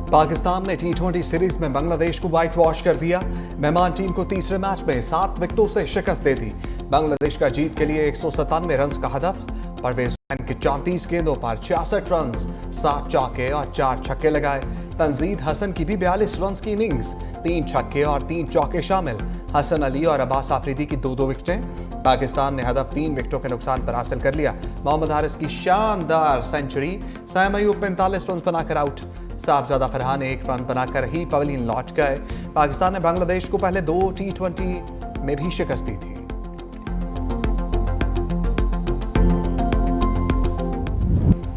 पाकिस्तान ने टी20 सीरीज में बांग्लादेश को व्हाइट वॉश कर दिया। मेहमान टीम को तीसरे मैच में 7 विकेटों से शिकस्त दे दी। बांग्लादेश का जीत के लिए 197 रन का हदफ। परवेज हुसैन के 34 गेंदों पर 66 रन, 7 चौके और 4 छक्के लगाए। तंजीद हसन की भी 42 रन की इनिंग्स, 3 छक्के और 3 चौके शामिल। हसन अली और अब्बास आफरीदी की 2-2 विकेटें। पाकिस्तान ने हदफ 3 विकेटों के नुकसान पर हासिल कर लिया। मोहम्मद हारिस की शानदार सेंचुरी, साइम अयूब 45 रन बनाकर आउट। साहबजादा फरहान 1 रन बनाकर ही पवेलियन लौट गए। पाकिस्तान ने बांग्लादेश को पहले 2 टी20 में भी शिकस्त दी थी।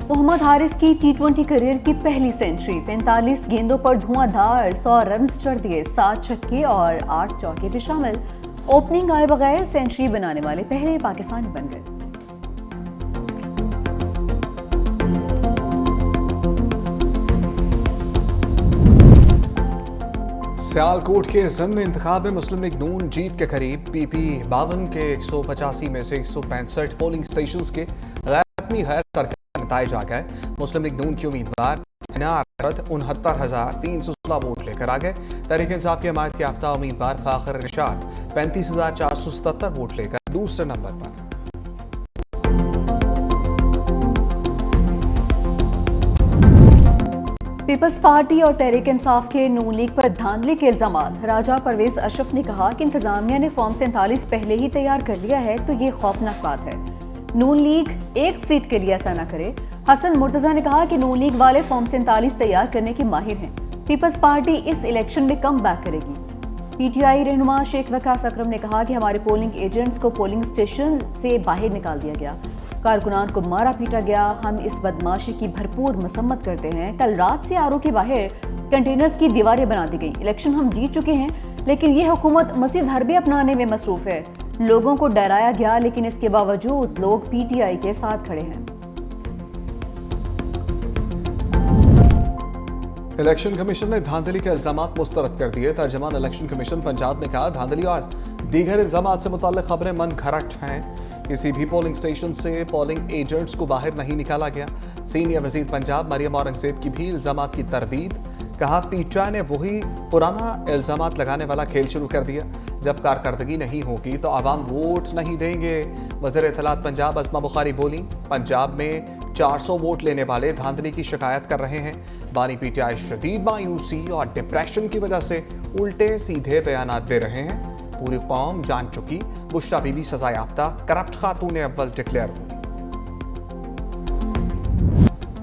मोहम्मद हारिस की टी20 करियर की पहली सेंचुरी, 45 गेंदों पर धुआंधार 100 रन चढ़ दिए, 7 छक्के और 8 चौके भी शामिल। ओपनिंग आए बगैर सेंचुरी बनाने वाले पहले पाकिस्तानी बन गए। सियालकोट के ज़िमनी इंतखाब में मुस्लिम लीग नून जीत के करीब। पीपी 52 के 185 में से 165 पोलिंग स्टेशंस के गैर सरकारी नताइज आ गए। मुस्लिम लीग नून के उम्मीदवार 69,316 वोट लेकर आ गए। तहरीक इंसाफ के हमायत याफ्ता उम्मीदवार फाखर निशाद 35,477 वोट लेकर दूसरे नंबर पर। पीपल्स पार्टी और तहरीक इंसाफ के नून लीग पर धांधली के इल्जामात। राजा परवेज अशरफ ने कहा कि इंतजामिया ने फॉर्म 47 पहले ही तैयार कर लिया है, तो ये खौफनाक बात है। नून लीग एक सीट के लिए ऐसा न करे। हसन मुर्तजा ने कहा कि नून लीग वाले फॉर्म 47 तैयार करने के माहिर हैं। पीपल्स पार्टी इस इलेक्शन में कम बैक करेगी। पीटीआई रहनुमा शेख वकास अकरम ने कहा कि हमारे पोलिंग एजेंट्स को पोलिंग स्टेशन से बाहर निकाल दिया गया, कारकुनान को मारा पीटा गया। हम इस बदमाशी की भरपूर मसम्मत करते हैं। कल रात से आरओ के बाहर कंटेनर्स की दीवारें बना दी गई। इलेक्शन हम जीत चुके हैं, लेकिन ये हुकूमत मजीद हरबे अपनाने में मसरूफ है। लोगों को डराया गया, लेकिन इसके बावजूद लोग पीटीआई के साथ खड़े हैं। इलेक्शन कमीशन ने धांधली के इल्जामात मुस्तरद कर दिए। तर्जमान इलेक्शन कमीशन पंजाब ने कहा, धांधली और दीगर इल्जामात से मुताल्लिक खबरें मन घड़त हैं। किसी भी पोलिंग स्टेशन से पोलिंग एजेंट्स को बाहर नहीं निकाला गया। सीनियर वजीर पंजाब मरियम औरंगजेब की भी इल्जामात की तरदीद। कहा, पीटीआई ने वही पुराना इल्जामात लगाने वाला खेल शुरू कर दिया। जब कारकर्दगी नहीं होगी तो आवाम वोट नहीं देंगे। वज़ीर इत्तलात पंजाब अज़मा बुखारी बोली, पंजाब में 400 वोट लेने वाले धांधली की शिकायत कर रहे हैं। बानी पीटीआई शदीद मायूसी और डिप्रेशन की वजह से उल्टे सीधे बयानात दे रहे हैं। पूरी कौम जान चुकी, बुशरा बीबी सजा याफ्ता करप्ट खातून अव्वल डिक्लेयर हुई।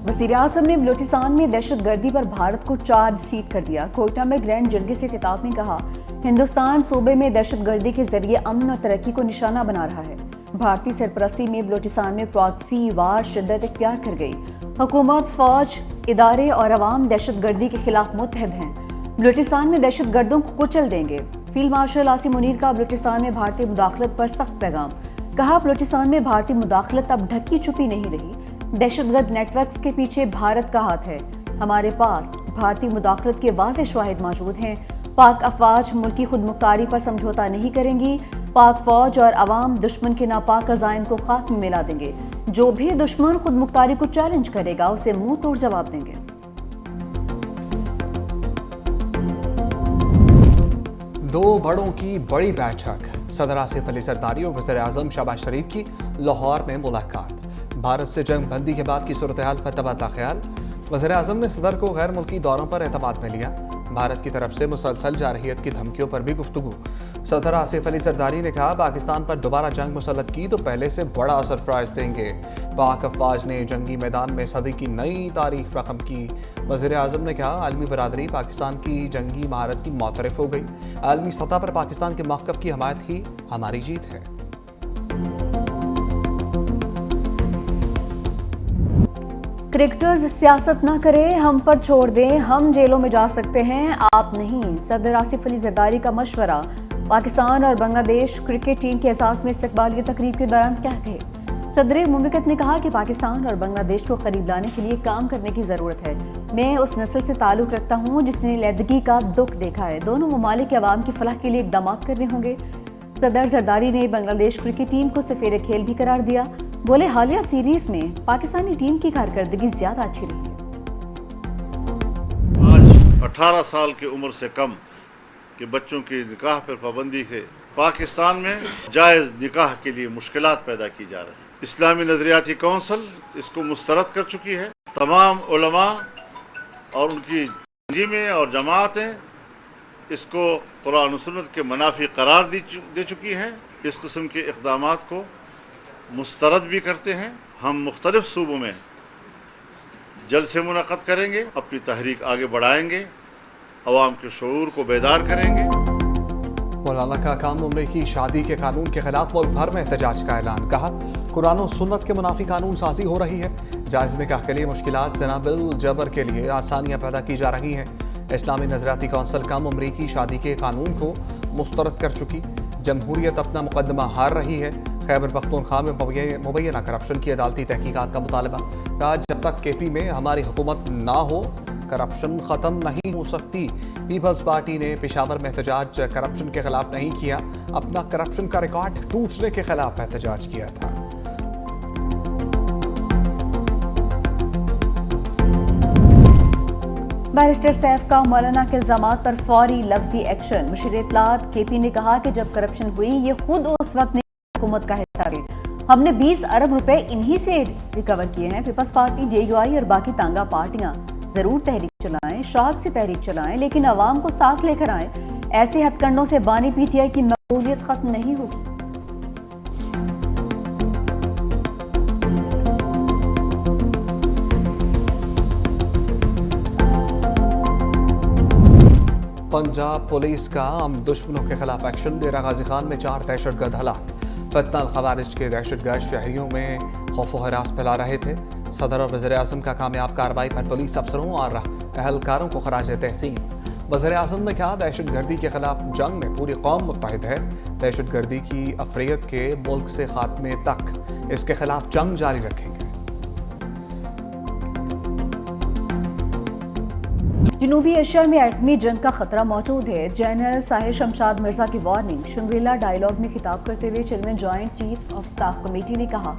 वज़ीर आज़म ने बलूचिस्तान में दहशतगर्दी पर भारत को चार्जशीट कर दिया। कोयटा में ग्रैंड जरगे से खिताब में कहा, हिंदुस्तान सूबे में दहशतगर्दी के जरिए अमन और तरक्की को निशाना बना रहा है। भारतीय सरपरस्ती में बलूचिस्तान में प्रॉक्सी वार शिद्दत इख्तियार कर गई। हुकूमत, फौज, इदारे और अवाम दहशतगर्दी के खिलाफ मुत्तहद हैं। बलूचिस्तान में दहशतगर्दों को कुचल देंगे। फील्ड मार्शल आसिम मुनीर का बलूचिस्तान में भारतीय मुदाखलत पर सख्त पैगाम। कहा, बलूचिस्तान में भारतीय मुदाखलत अब ढकी छुपी नहीं रही। दहशतगर्द नेटवर्क्स के पीछे भारत का हाथ है। हमारे पास भारतीय मुदाखलत के वाज़ेह शवाहिद मौजूद हैं। पाक अफवाज मुल्की खुद मुख्तारी पर समझौता नहीं करेंगी। पाक फौज और अवाम दुश्मन के नापाक अज़ाइम को खाक में मिला देंगे। जो भी दुश्मन खुद मुख्तारी को चैलेंज करेगा, उसे मुंह तोड़ जवाब देंगे। दो बड़ों की बड़ी बैठक। सदर आसिफ अली जरदारी और वज़ीर आज़म शहबाज शरीफ की लाहौर में मुलाकात। भारत से जंग बंदी के बाद की सूरत हाल पर तबादला ख्याल। वज़ीर आज़म ने सदर को गैर मुल्की दौरों पर एतमाद में लिया। भारत की तरफ से मुसलसल जारहियत की धमकियों पर भी गुफ्तगू। सदर आसिफ अली जरदारी ने कहा, पाकिस्तान पर दोबारा जंग मुसल्लत की तो पहले से बड़ा सरप्राइज देंगे। पाक अफवाज ने जंगी मैदान में सदी की नई तारीख रकम की। वज़ीर आज़म ने कहा, आलमी बरादरी पाकिस्तान की जंगी महारत की मोतरफ हो गई। आलमी सतह पर पाकिस्तान के मौक़िफ़ की हमायत ही हमारी जीत है। क्रिकेटर्स सियासत ना करें, हम पर छोड़ दें, हम जेलों में जा सकते हैं, आप नहीं। सदर आसिफ अली जरदारी का मशवरा। पाकिस्तान और बांग्लादेश क्रिकेट टीम के एहसास में इस्तकबालिया तकरीब के दौरान क्या कहे। सदर मुमलिकत ने कहा कि पाकिस्तान और बांग्लादेश को करीब लाने के लिए काम करने की ज़रूरत है। मैं उस नस्ल से ताल्लुक़ रखता हूँ जिसने लैदगी का दुख देखा है। दोनों ममालिक के अवाम की फलाह के लिए इक़दाम करने होंगे। सदर जरदारी ने बांग्लादेश क्रिकेट टीम को सफेर खेल भी करार दिया। बोले, हालिया सीरीज में पाकिस्तानी टीम की कारकर्दगी ज्यादा अच्छी रही है। आज 18 साल की उम्र से कम के बच्चों की निकाह पर पाबंदी से पाकिस्तान में जायज़ निकाह के लिए मुश्किलात पैदा की जा रही हैं। इस्लामी नज़रियाती कौंसिल इसको मुस्तरद कर चुकी है। तमाम उलमा और उनकी तंजीमें और जमातें इसको कुरान और सुन्नत के मुनाफी करार दे चुकी हैं। इस किस्म के इक़दामात को मुस्तरद भी करते हैं। हम मुख्तलिफ सूबों में जलसे मुनक़्क़द करेंगे, अपनी तहरीक आगे बढ़ाएंगे, अवाम के शऊर को बेदार करेंगे। मौलाना का काम उम्र की शादी के कानून के खिलाफ मुल्क भर में एहतजाज का ऐलान। कहा, कुरान और सुन्नत के मुनाफी कानून साजी हो रही है। जायज़ निकाह के लिए मुश्किलात, ज़ना बिल जबर के लिए आसानियाँ पैदा की जा रही हैं। इस्लामी नज़रियाती कौंसिल कम उम्री की शादी के कानून को मुस्तरद कर चुकी। जमहूरियत अपना मुकदमा हार रही है। खैबर पख्तूनख्वा में मुबैना करप्शन की अदालती तहकीकात का मुतालबा। कहा, जब तक KP में हमारी हुकूमत ना हो करप्शन ख़त्म नहीं हो सकती। पीपल्स पार्टी ने पेशावर में एहतजाज करप्शन के खिलाफ नहीं किया, अपना करप्शन का रिकॉर्ड टूटने के खिलाफ एहतजाज किया था। बैरिस्टर सैफ का मौलाना के इल्जामात पर फौरी लफ्जी एक्शन। मुशीर इत्तलात KP ने कहा कि जब करप्शन हुई ये खुद उस वक्त हुकूमत का हिस्सा थी। हमने 20 अरब रुपए इन्हीं से रिकवर किए हैं। पीपल्स पार्टी, JUI और बाकी तांगा पार्टियां जरूर तहरीक चलाएं, शौक से तहरीक चलाएं, लेकिन अवाम को साथ लेकर आएं। ऐसे हथकंडों से बानी PTI की मकबूलियत खत्म नहीं होगी। पंजाब पुलिस का अमन दुश्मनों के खिलाफ एक्शन। डेरा गाजी खान में 4 दहशतगर्द हलाक। फितना खवारिज के दहशतगर्द शहरियों में खौफ व हरास फैला रहे थे। सदर और वज़ीर आज़म का कामयाब कार्रवाई पर पुलिस अफसरों और अहलकारों को खराज तहसीन। वज़ीर आज़म ने कहा, दहशतगर्दी के खिलाफ जंग में पूरी कौम मुत्तहिद है। दहशतगर्दी की अफरीयत के मुल्क से खात्मे तक इसके खिलाफ जंग जारी रखेंगे। जनूबी एशिया में एटमी जंग का खतरा मौजूद है। जनरल साहिर शमशाद मिर्जा की वार्निंग। शंग्रीला डायलॉग में खिताब करते हुए chairman joint chiefs of staff committee ने कहा,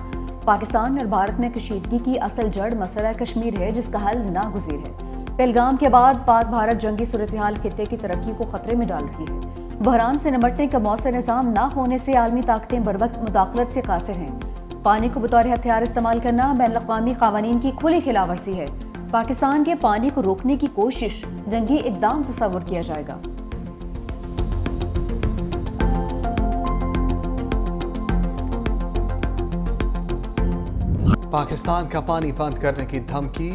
पाकिस्तान और भारत में कशीदगी की असल जड़ मसला कश्मीर है, जिसका हल नागुज़ीर है। पहलगाम के बाद पाक भारत जंगी सूरत हाल खित्ते की तरक्की को खतरे में डाल रही है। बहरान से निपटने का मौसर निज़ाम न होने से आलमी ताकतें बरवक्त मुदाखलत से कासिर हैं। पानी को बतौर हथियार इस्तेमाल करना बैन अक़वामी क़वानीन की खुली खिलाफवर्जी है। पाकिस्तान के पानी को रोकने की कोशिश जंगी इक़दाम तस्वुर किया जाएगा। पाकिस्तान का पानी बंद करने की धमकी।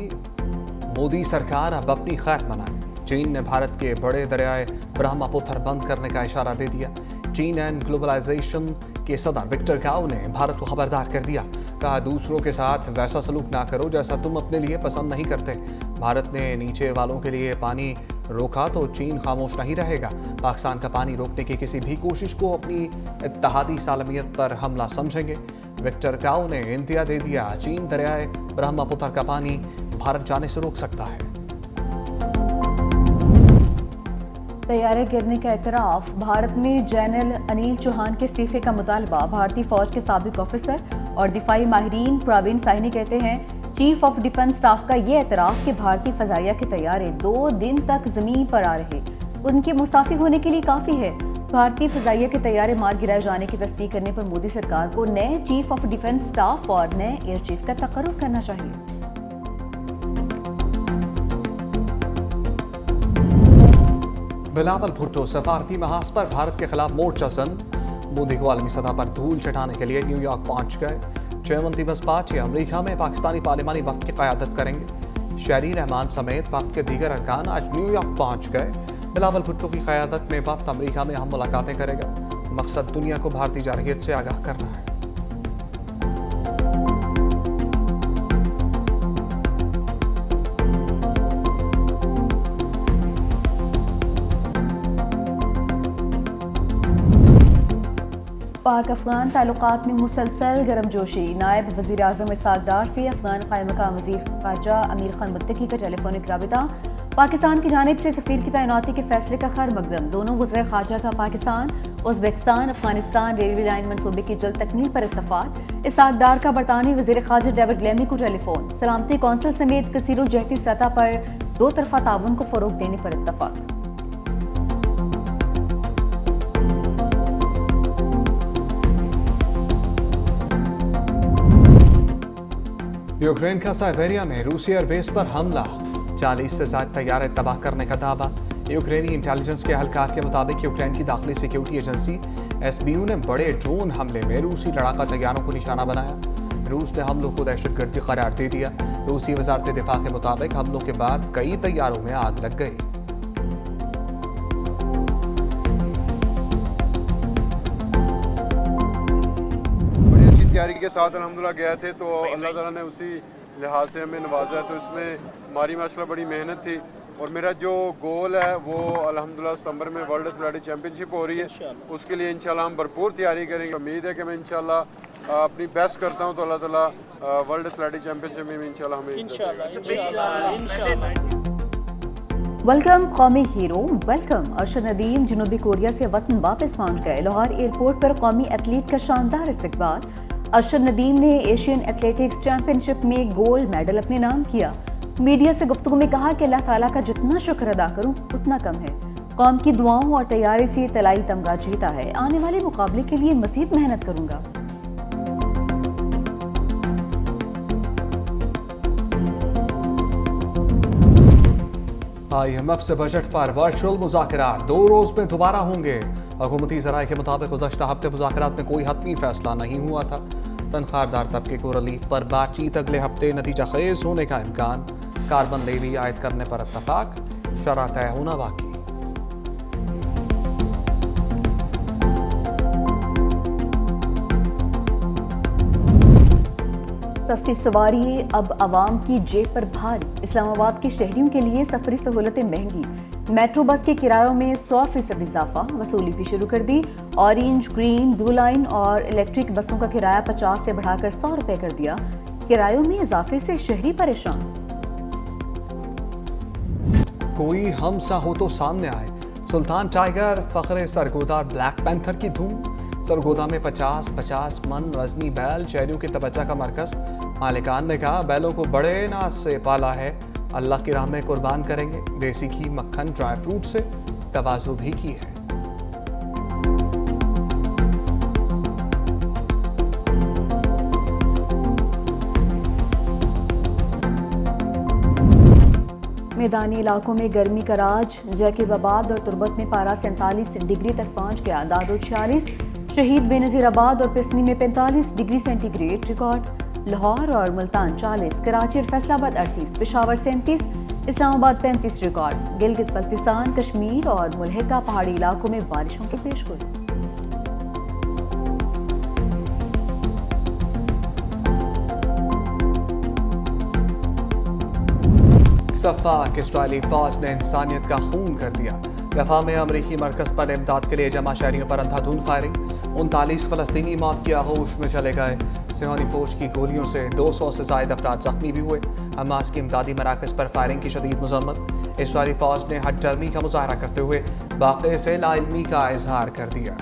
मोदी सरकार अब अपनी खैर मनाए। चीन ने भारत के बड़े दरियाए ब्रह्मपुत्र बंद करने का इशारा दे दिया। चीन एंड ग्लोबलाइजेशन के सदर विक्टर गाओ ने भारत को खबरदार कर दिया। कहा, दूसरों के साथ वैसा सलूक ना करो जैसा तुम अपने लिए पसंद नहीं करते। भारत ने नीचे वालों के लिए पानी रोका तो चीन खामोश नहीं रहेगा। पाकिस्तान का पानी रोकने की किसी भी कोशिश को अपनी इत्तेहादी सालमियत पर हमला समझेंगे। विक्टर गाओ ने इंदिया दे दिया, चीन दरियाए ब्रह्मपुत्र का पानी भारत जाने से रोक सकता है। तैयारे गिरने का एतराफ़। भारत में जनरल अनिल चौहान के इस्तीफे का मुतालबा। भारतीय फौज के साबिक ऑफिसर और दिफाई माहिरीन प्रवीण साहनी कहते हैं, चीफ ऑफ डिफेंस स्टाफ का ये एतराफ़ कि भारतीय फ़ज़ाइया के तैयारे 2 दिन तक ज़मीन पर आ रहे उनके मुस्ताफ़ी होने के लिए काफ़ी है। भारतीय फ़ज़ाइया के तैयारे मार गिराए जाने की तस्दीक करने पर मोदी सरकार को नए चीफ ऑफ डिफेंस स्टाफ और नए एयर चीफ का तकर्रुर करना चाहिए। बिलावल भुट्टो सफारती महाज पर भारत के खिलाफ मोर्चा सन। मोदी को आलमी सतह पर धूल चटाने के लिए न्यूयॉर्क पहुंच गए। चेयरमैन दिवस पार्टी अमेरिका में पाकिस्तानी पार्लिमानी वफ्द की क़यादत करेंगे। शहरी रहमान समेत वफ्द के दीगर अरकान आज न्यूयॉर्क पहुंच गए। बिलावल भुट्टो की क़यादत में वफ्द अमेरिका में अहम मुलाकातें करेगा। मकसद दुनिया को भारतीय जारहियत से आगाह करना है। पाक अफगान ताल्लुकात में मुसलसल गर्मजोशी। नायब वज़ीर आज़म इसहाक़ डार से अफगान क़ायम-मक़ाम वज़ीर ख़ारजा अमीर खान मुत्तकी का टेलीफोनिक राबिता। पाकिस्तान की जानिब से सफ़ीर की तैनाती के फैसले का खैर मकदम। दोनों वज़ीर ख़ारजा का Pakistan, Uzbekistan, Afghanistan railway line मनसूबे की जल्द तकमील पर इत्तफ़ाक़। इसहाक़ डार का बरतानवी वज़ीर ख़ारजा डेविड लेमी को टेलीफोन। सलामती कौंसिल समेत कसीरुल जहती सतह पर दो तरफा ताउन को फरोग देने पर इत्तफाक। यूक्रेन का साइबेरिया में रूसी एयरबेस पर हमला, 40 से ज्यादा तैयारे तबाह करने का दावा। यूक्रेनी इंटेलिजेंस के एहलकार के मुताबिक यूक्रेन की दाखिली सिक्योरिटी एजेंसी SBU ने बड़े ड्रोन हमले में रूसी लड़ाका तैयारों को निशाना बनाया। रूस ने हमलों को दहशतगर्दी करार दे दिया। रूसी वजारत दिफा के मुताबिक हमलों के बाद कई तैयारों में आग लग गई। बड़ी अच्छी तैयारी के साथ अल्हम्दुलिल्लाह गए थे, तो अल्लाह ताला ने उसी लिहाज से हमें नवाजा। तो इसमें हमारी माशाल्लाह बड़ी मेहनत थी और मेरा जो गोल है वो अल्हम्दुलिल्लाह सितंबर में वर्ल्ड एथलेटिक चैंपियनशिप हो रही है, उसके लिए इंशाल्लाह हम भरपूर तैयारी करेंगे। उम्मीद है कि मैं इंशाल्लाह अपनी बेस्ट करता हूँ तो अल्लाह ताला वर्ल्ड एथलेटिक चैंपियनशिप में भी इंशाल्लाह हमें वेलकम कौमी हीरो वेलकम। अरशद नदीम जनूबी कोरिया से वतन वापस पहुंच गए। लाहौर एयरपोर्ट पर कौमी एथलीट का शानदार इस्तकबाल। अरशद नदीम ने एशियन एथलेटिक्स चैंपियनशिप में गोल्ड मेडल अपने नाम किया। मीडिया से गुफ्तगू में कहा कि अल्लाह ताला का जितना शुक्र अदा करूं उतना कम है। कौम की दुआओं और तैयारी से तलाई तमगा जीता है। आने वाले मुकाबले के लिए मजीद मेहनत करूंगा। IMF से बजट पर वर्चुअल मुज़ाकरात 2 रोज में दोबारा होंगे। हुकूमती ज़राए के मुताबिक गुज़श्ता हफ्ते मुज़ाकरात में कोई हतमी फैसला नहीं हुआ था। तनख्वाहदार तबके को रिलीफ पर बातचीत अगले हफ्ते नतीजा खेज होने का इम्कान। कार्बन लेवी आयद करने पर इत्तफाक, शरह तय होना बाकी। सस्ती सवारी अब आवाम की जेब पर भारी। इस्लामाबाद के शहरियों के लिए सफरी सहूलतें महंगी। मेट्रो बस के किरायों में 100% इजाफा, वसूली भी शुरू कर दी। ऑरेंज, ग्रीन, ब्लू लाइन और इलेक्ट्रिक बसों का किराया 50 से बढ़ाकर 100 रुपए कर दिया। किरायों में इजाफे से शहरी परेशान। कोई हम सा हो तो सामने आए। Sultan tiger, Fakhre Sargodha, black panther की धूम। सरगोदा में 50-50 मन वजनी बैल शहरियों की तवज्जो का मरकज। मालिकान ने कहा बैलों को बड़े नाज से पाला है, अल्लाह की राह में कुर्बान करेंगे। देसी घी, मक्खन, ड्राई फ्रूट से तवाज़ु भी की है। मैदानी इलाकों में गर्मी का राज। जैकबाबाद और तुर्बत में पारा 47 डिग्री तक पहुंच गया। दादो 46, शहीद बेनज़ीराबाद और पिसनी में 45 डिग्री सेंटीग्रेड रिकॉर्ड। लाहौर और मुल्तान 40, कराची और फैसलाबाद 38, पेशावर 37, इस्लामाबाद 35 रिकॉर्ड। गिलगित बल्तिस्तान, कश्मीर और मुल्हिका पहाड़ी इलाकों में बारिशों की पेशगोई। सफ़ाक, इस्राएली फौज ने इंसानियत का खून कर दिया। रफा में अमरीकी मरकज पर इमदाद के लिए जमा शहरियों पर अंधाधुंध फायरिंग। 39 फ़लस्तीनी मौत की आगोश में चले गए। सिहानी फौज की गोलियों से 200 से ज़ायद अफराद जख्मी भी हुए। हमास की इमदादी मराकज़ पर फायरिंग की शदीद मज़म्मत। इस्राएली फौज ने हट ड्रामी का मुजाहरा करते हुए वाक़े से नाइल्मी का इजहार कर दिया।